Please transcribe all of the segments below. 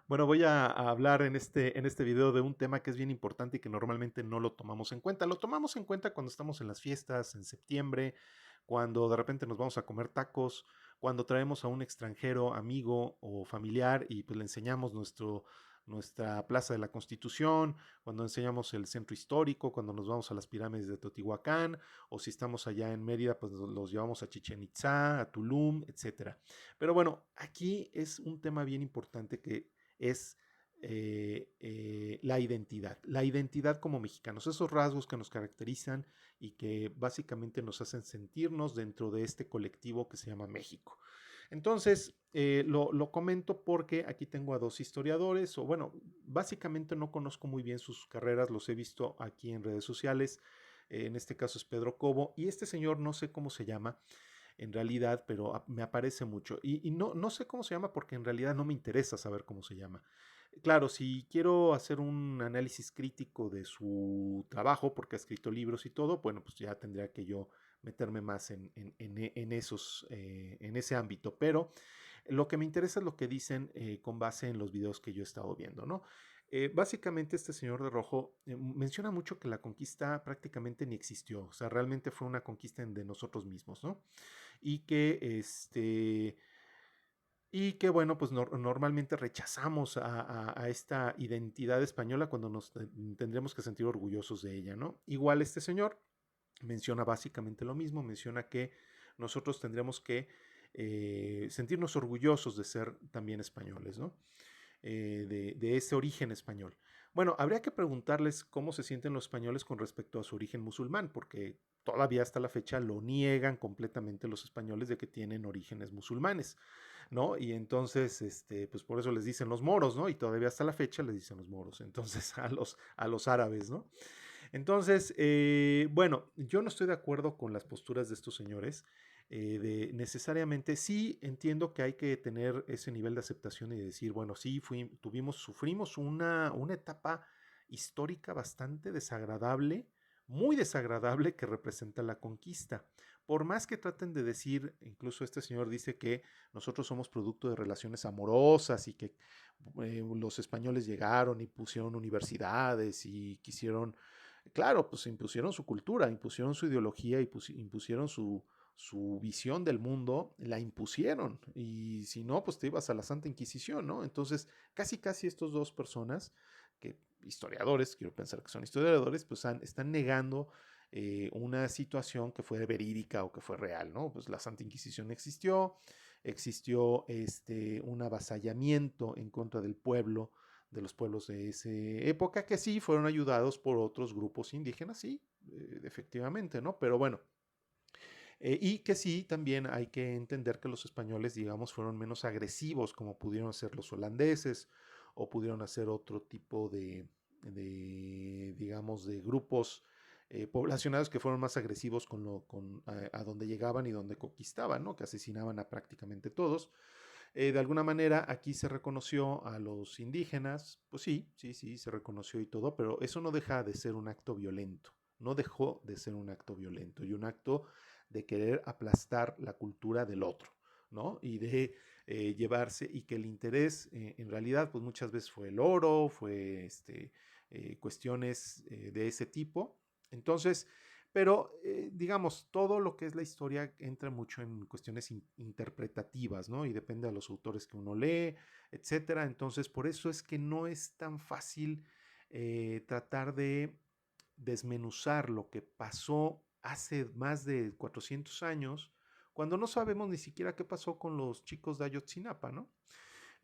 Bueno, voy a hablar en este video de un tema que es bien importante y que normalmente no lo tomamos en cuenta. Lo tomamos en cuenta cuando estamos en las fiestas, en septiembre, cuando de repente nos vamos a comer tacos, cuando traemos a un extranjero, amigo o familiar y pues le enseñamos nuestra Plaza de la Constitución, cuando enseñamos el centro histórico, cuando nos vamos a las pirámides de Teotihuacán, o si estamos allá en Mérida, pues los llevamos a Chichen Itzá, a Tulum, etcétera. Pero bueno, aquí es un tema bien importante que es la identidad como mexicanos, esos rasgos que nos caracterizan y que básicamente nos hacen sentirnos dentro de este colectivo que se llama México. Entonces, lo comento porque aquí tengo a dos historiadores, o bueno, básicamente no conozco muy bien sus carreras, los he visto aquí en redes sociales, en este caso es Pedro Cobo, y este señor no sé cómo se llama, en realidad, pero me aparece mucho. Y no sé cómo se llama porque en realidad no me interesa saber cómo se llama. Claro, si quiero hacer un análisis crítico de su trabajo, porque ha escrito libros y todo, bueno, pues ya tendría que yo meterme más en ese ámbito. Pero lo que me interesa es lo que dicen con base en los videos que yo he estado viendo, ¿no? Básicamente este señor de rojo menciona mucho que la conquista prácticamente ni existió, o sea, realmente fue una conquista de nosotros mismos, ¿no? Y que bueno, pues normalmente rechazamos a esta identidad española cuando nos tendremos que sentir orgullosos de ella, ¿no? Igual este señor menciona básicamente lo mismo, menciona que nosotros tendremos que sentirnos orgullosos de ser también españoles, ¿no? De ese origen español. Bueno, habría que preguntarles cómo se sienten los españoles con respecto a su origen musulmán, porque todavía hasta la fecha lo niegan completamente los españoles de que tienen orígenes musulmanes, ¿no? Y entonces, pues por eso les dicen los moros, ¿no? Y todavía hasta la fecha les dicen los moros, entonces a los árabes, ¿no? Entonces, bueno, yo no estoy de acuerdo con las posturas de estos señores. De necesariamente sí entiendo que hay que tener ese nivel de aceptación y decir, bueno, sí, sufrimos una etapa histórica bastante desagradable, muy desagradable que representa la conquista. Por más que traten de decir, incluso este señor dice que nosotros somos producto de relaciones amorosas y que los españoles llegaron y pusieron universidades y quisieron. Claro, pues impusieron su cultura, impusieron su ideología, impusieron su visión del mundo, la impusieron. Y si no, pues te ibas a la Santa Inquisición, ¿no? Entonces, casi estos dos personas, que historiadores, quiero pensar que son historiadores, pues están negando una situación que fue verídica o que fue real, ¿no? Pues la Santa Inquisición existió un avasallamiento en contra del pueblo, de los pueblos de esa época, que sí fueron ayudados por otros grupos indígenas, sí, efectivamente, ¿no? Pero bueno, y que sí, también hay que entender que los españoles, digamos, fueron menos agresivos como pudieron ser los holandeses o pudieron hacer otro tipo digamos, de grupos poblacionados que fueron más agresivos a donde llegaban y donde conquistaban, ¿no? Que asesinaban a prácticamente todos. De alguna manera aquí se reconoció a los indígenas, pues sí, sí, sí, se reconoció y todo, pero eso no deja de ser un acto violento, no dejó de ser un acto violento y un acto de querer aplastar la cultura del otro, ¿no? Y de llevarse y que el interés en realidad pues muchas veces fue el oro, fue cuestiones de ese tipo. Entonces, pero digamos, todo lo que es la historia entra mucho en cuestiones interpretativas, ¿no? Y depende de los autores que uno lee, etcétera. Entonces, por eso es que no es tan fácil tratar de desmenuzar lo que pasó hace más de 400 años, cuando no sabemos ni siquiera qué pasó con los chicos de Ayotzinapa, ¿no?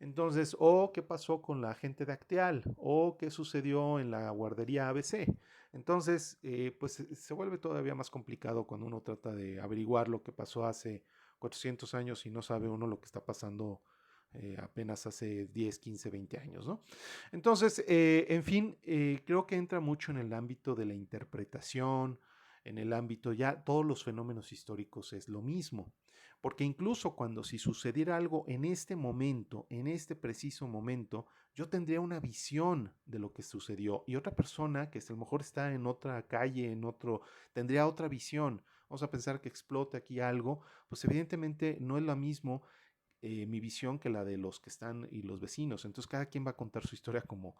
Entonces, o qué pasó con la gente de Acteal, o qué sucedió en la guardería ABC. Entonces, pues se vuelve todavía más complicado cuando uno trata de averiguar lo que pasó hace 400 años y no sabe uno lo que está pasando apenas hace 10, 15, 20 años, ¿no? Entonces, en fin, creo que entra mucho en el ámbito de la interpretación, en el ámbito ya todos los fenómenos históricos es lo mismo, porque incluso cuando si sucediera algo en este momento, en este preciso momento, yo tendría una visión de lo que sucedió y otra persona que a lo mejor está en otra calle, tendría otra visión. Vamos a pensar que explote aquí algo, pues evidentemente no es lo mismo mi visión que la de los que están y los vecinos. Entonces cada quien va a contar su historia como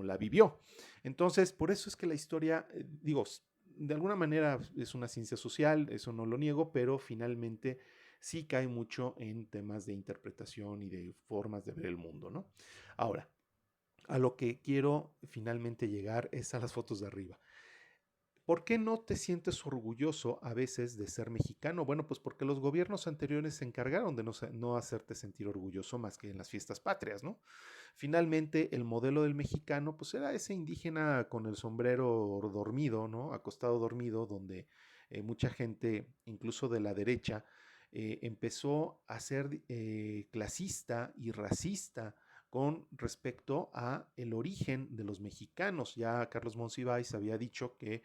la vivió. Entonces, por eso es que la historia, digo, de alguna manera es una ciencia social, eso no lo niego, pero finalmente sí cae mucho en temas de interpretación y de formas de ver el mundo, ¿no? Ahora, a lo que quiero finalmente llegar es a las fotos de arriba. ¿Por qué no te sientes orgulloso a veces de ser mexicano? Bueno, pues porque los gobiernos anteriores se encargaron de no hacerte sentir orgulloso más que en las fiestas patrias, ¿no? Finalmente, el modelo del mexicano, pues era ese indígena con el sombrero dormido, ¿no? Acostado dormido, donde mucha gente, incluso de la derecha, empezó a ser clasista y racista con respecto a el origen de los mexicanos. Ya Carlos Monsiváis había dicho que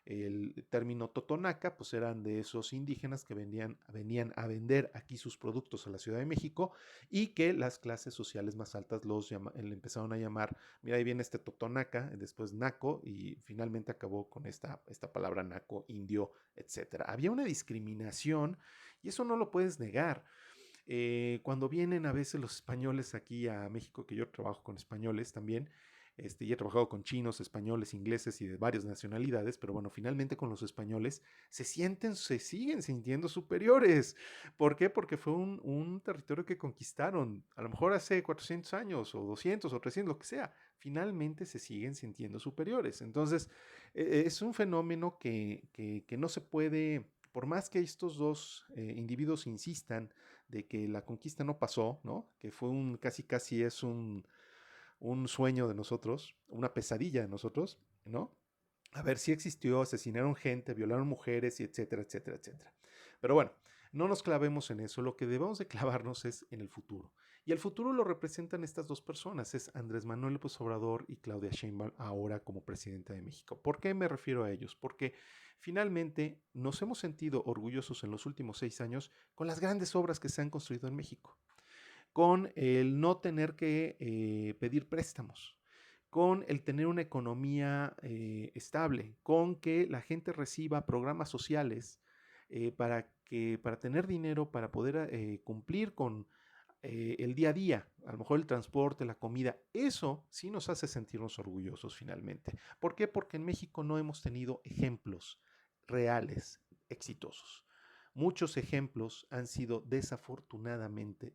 el término totonaca, pues eran de esos indígenas que venían a vender aquí sus productos a la Ciudad de México y que las clases sociales más altas le empezaron a llamar, mira, ahí viene este totonaca, después naco y finalmente acabó con esta palabra naco, indio, etcétera. Había una discriminación y eso no lo puedes negar. Cuando vienen a veces los españoles aquí a México, que yo trabajo con españoles también, y he trabajado con chinos, españoles, ingleses y de varias nacionalidades, pero bueno, finalmente con los españoles se siguen sintiendo superiores. ¿Por qué? Porque fue un territorio que conquistaron, a lo mejor hace 400 años o 200 o 300, lo que sea. Finalmente se siguen sintiendo superiores. Entonces, es un fenómeno que no se puede, por más que estos dos individuos insistan de que la conquista no pasó, ¿no? Que fue casi es un sueño de nosotros, una pesadilla de nosotros, ¿no? A ver, si existió, asesinaron gente, violaron mujeres y etcétera, etcétera, etcétera. Pero bueno, no nos clavemos en eso, lo que debemos de clavarnos es en el futuro. Y el futuro lo representan estas dos personas, es Andrés Manuel López Obrador y Claudia Sheinbaum ahora como presidenta de México. ¿Por qué me refiero a ellos? Porque finalmente nos hemos sentido orgullosos en los últimos 6 años con las grandes obras que se han construido en México, con el no tener que pedir préstamos, con el tener una economía estable, con que la gente reciba programas sociales para tener dinero, para poder cumplir con el día a día, a lo mejor el transporte, la comida, eso sí nos hace sentirnos orgullosos finalmente. ¿Por qué? Porque en México no hemos tenido ejemplos reales, exitosos. Muchos ejemplos han sido desafortunadamente,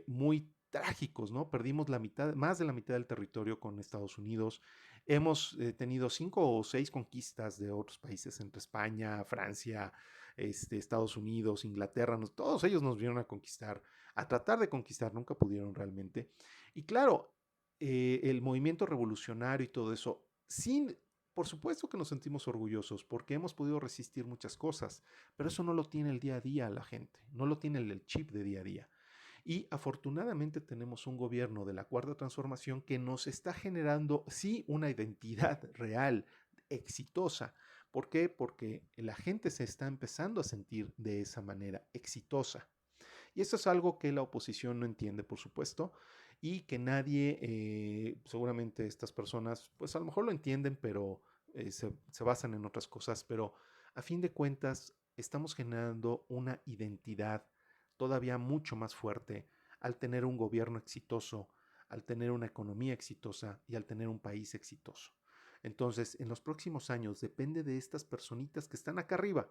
muy trágicos, ¿no? Perdimos más de la mitad del territorio con Estados Unidos. Hemos tenido 5 o 6 conquistas de otros países, entre España, Francia, Estados Unidos, Inglaterra, todos ellos nos vieron a conquistar, a tratar de conquistar, nunca pudieron realmente. Y claro, el movimiento revolucionario y todo eso, por supuesto que nos sentimos orgullosos porque hemos podido resistir muchas cosas, pero eso no lo tiene el día a día la gente, no lo tiene el chip de día a día. Y afortunadamente tenemos un gobierno de la Cuarta Transformación que nos está generando, sí, una identidad real, exitosa. ¿Por qué? Porque la gente se está empezando a sentir de esa manera, exitosa. Y eso es algo que la oposición no entiende, por supuesto, y que nadie, seguramente estas personas, pues a lo mejor lo entienden, pero se basan en otras cosas, pero a fin de cuentas estamos generando una identidad todavía mucho más fuerte al tener un gobierno exitoso, al tener una economía exitosa y al tener un país exitoso. Entonces, en los próximos años depende de estas personitas que están acá arriba,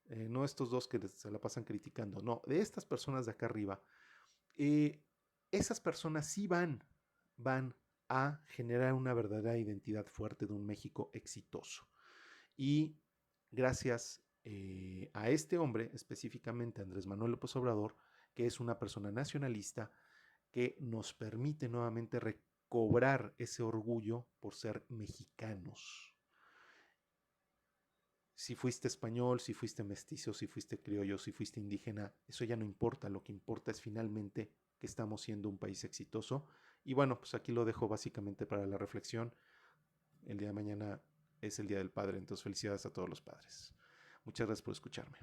no estos dos que se la pasan criticando, no, de estas personas de acá arriba. eh, Esas personas sí van a generar una verdadera identidad fuerte de un México exitoso. Y gracias a este hombre, específicamente Andrés Manuel López Obrador, que es una persona nacionalista, que nos permite nuevamente recobrar ese orgullo por ser mexicanos. Si fuiste español, si fuiste mestizo, si fuiste criollo, si fuiste indígena, eso ya no importa. Lo que importa es finalmente que estamos siendo un país exitoso. Y bueno, pues aquí lo dejo básicamente para la reflexión. El día de mañana es el Día del Padre, entonces felicidades a todos los padres. Muchas gracias por escucharme.